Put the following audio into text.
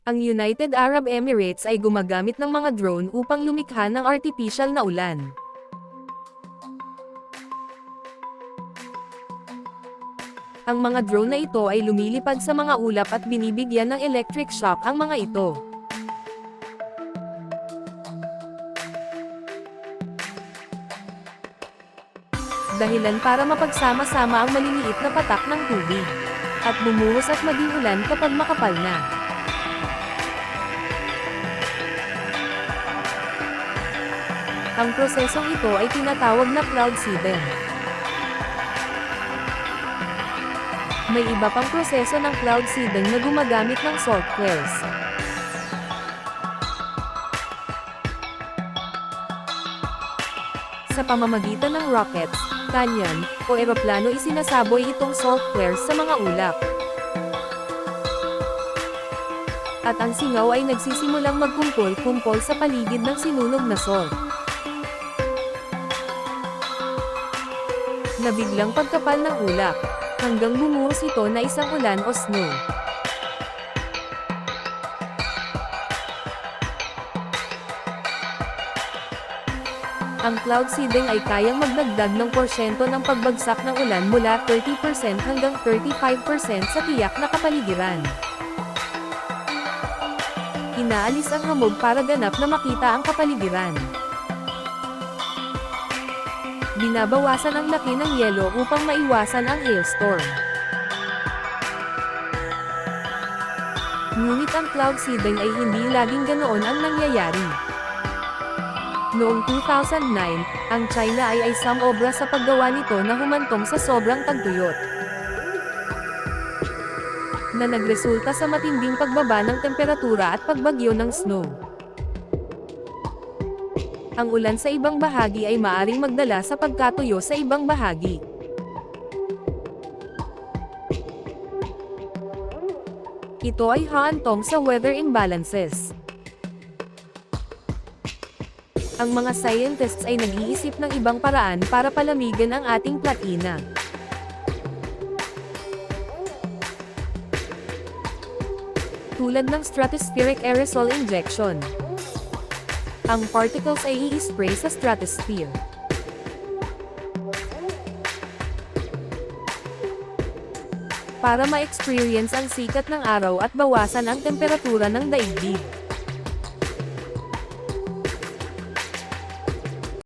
Ang United Arab Emirates ay gumagamit ng mga drone upang lumikha ng artificial na ulan. Ang mga drone na ito ay lumilipad sa mga ulap at binibigyan ng electric shock ang mga ito. Dahilan para mapagsama-sama ang maliliit na patak ng tubig. At bumuhos at maging ulan kapag makapal na. Ang prosesong ito ay tinatawag na cloud seeding. May iba pang proseso ng cloud seeding na gumagamit ng softwares. Sa pamamagitan ng rockets, kanyon, o eroplano isinasaboy itong software sa mga ulap. At ang singaw ay nagsisimulang magkumpol-kumpol sa paligid ng sinunog na salt. Nabiglang pagkapal ng ulap, hanggang bumuhos ito na isang ulan o snow. Ang cloud seeding ay kayang magdagdag ng porsyento ng pagbagsak ng ulan mula 30% hanggang 35% sa tiyak na kapaligiran. Inaalis ang hamog para ganap na makita ang kapaligiran. Binabawasan ang laki ng yelo upang maiwasan ang hailstorm. Ngunit ang cloud seeding ay hindi laging ganoon ang nangyayari. Noong 2009, ang China ay sumobra sa paggawa nito na humantong sa sobrang tagtuyot, na nagresulta sa matinding pagbaba ng temperatura at pagbagyo ng snow. Ang ulan sa ibang bahagi ay maaring magdala sa pagkatuyo sa ibang bahagi. Ito ay haantong sa weather imbalances. Ang mga scientists ay nag-iisip ng ibang paraan para palamigan ang ating platina. Tulad ng stratospheric aerosol injection. Ang particles ay i-spray sa stratosphere. Para ma-experience ang sikat ng araw at bawasan ang temperatura ng daigdig.